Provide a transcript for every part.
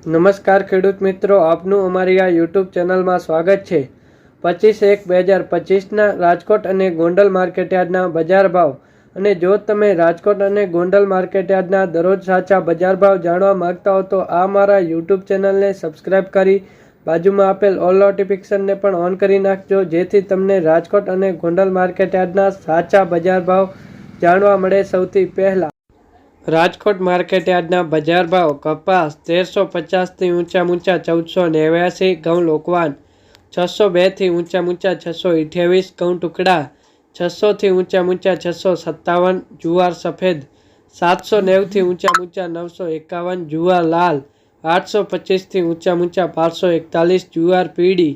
નમસ્કાર ખેડૂત મિત્રો, આપનું અમારી આ યુટ્યુબ ચેનલમાં સ્વાગત છે। 25/1/2025ના રાજકોટ અને ગોંડલ માર્કેટયાર્ડના બજાર ભાવ અને જો તમે રાજકોટ અને ગોંડલ માર્કેટયાર્ડના દરરોજ સાચા બજાર ભાવ જાણવા માંગતા હો તો આ મારા યુટ્યુબ ચેનલને સબસ્ક્રાઇબ કરી બાજુમાં આપેલ ઓલ નોટિફિકેશનને પણ ઓન કરી નાખજો, જેથી તમને રાજકોટ અને ગોંડલ માર્કેટયાર્ડના સાચા બજાર ભાવ જાણવા મળે સૌથી પહેલા। રાજકોટ માર્કેટયાર્ડના બજાર ભાવ: કપાસ 1350 થી ઊંચા 1489, ઘઉં લોકવાન 602 થી ઊંચા 628, ઘઉં ટુકડા 600 થી ઊંચા 657, જુવાર સફેદ 790 થી ઊંચા 951, જુવાર લાલ 825 થી ઊંચા 541, જુવાર પીળી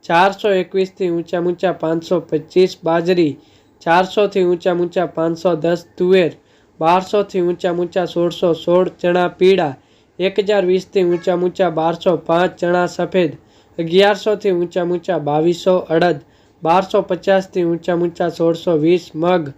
421 થી ઊંચા 525, બાજરી 400 થી ઊંચા 510, તુવેર 1200 થી ઊંચા 1616, ચણા પીળા 1020 થી ઊંચા 1205, ચણા સફેદ 1100 થી ઊંચા 2200, અડદ 1250 થી ઊંચા 1620, મગ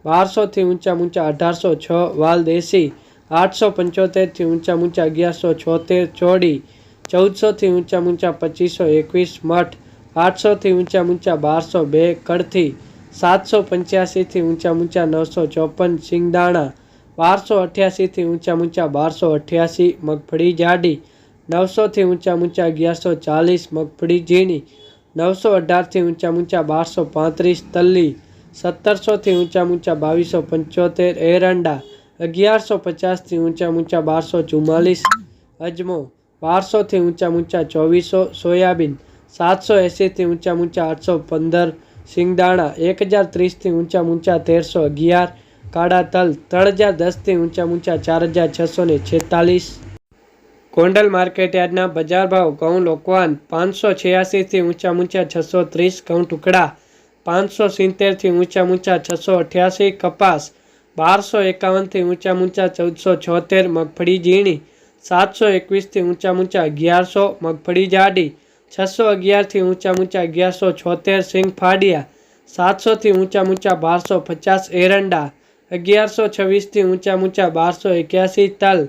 1200 થી ઊંચા 1806, વાલ દેશી 875 થી ઊંચા 1176, ચોડી 1400 થી ઊંચા 2521, મઠ 800 થી ઊંચા 1202, કડથી 785 થી ઊંચા 954, સિંગદાણા 1288 થી ઊંચા 1288, મગફળી જાડી 900 થી ઊંચા 1140, મગફળી ઝીણી 918 થી ઊંચા 1235, તલ્લી 1700 થી ઊંચા 2275, એરંડા 1150 થી ઊંચા 1244, અજમો 1200 થી ઊંચા 2400, સોયાબીન 780 થી ઊંચા 815, સિંગદાણા 1030 થી ઊંચા 1311, કાળા તલ 3010 થી ઊંચા 4646। ગોંડલ માર્કેટયાર્ડના બજાર ભાવ: ઘઉં લોકવાન 586 થી ઊંચા 630, ઘઉં ટુકડા 570 થી ઊંચા 688, કપાસ 1251 થી ઊંચા 1476, મગફળી ઝીણી 721 થી ઊંચા 1100, મગફળી જાડી 611 થી ઊંચા 1176, સિંગ ફાડિયા 700 થી ઊંચા 1250, એરંડા 1126 થી ઊંચા 1281, તલ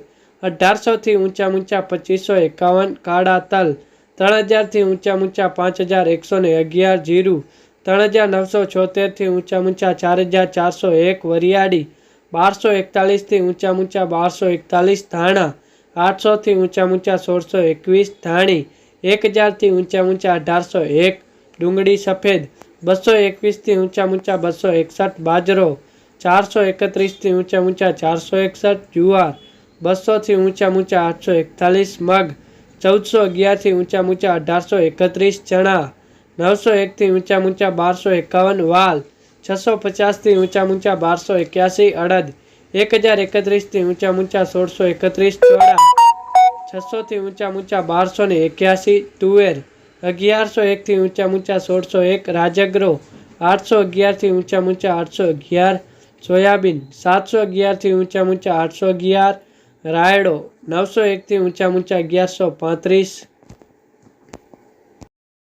1800 થી ઊંચા 2551, કાળા તલ 3000 થી ઊંચા 5111, જીરું 3976 થી ઊંચા 4401, વરિયાળી 1241 થી ઊંચા 1241, ધાણા 800 થી ઊંચા 1621, ધાણી 1000 થી ઊંચા 1801, ડુંગળી સફેદ 221 થી ઊંચા 261, બાજરો 431 થી ઊંચા 461, જુવાર 200 થી ઊંચા 841, મગ 1411 થી ઊંચા 1831, ચણા 901 થી ઊંચા 1251, વાલ 650 થી ઊંચા 1281, અડદ 1031 થી ઊંચા 1631, ચોળા 600 થી ઊંચા 1281, તુવેર 1101 થી ઊંચા 1601, રાજગરો 811 થી ઊંચા 811, સોયાબીન 711 થી ઊંચા 811, રાયડો 901 થી ઊંચા 1135,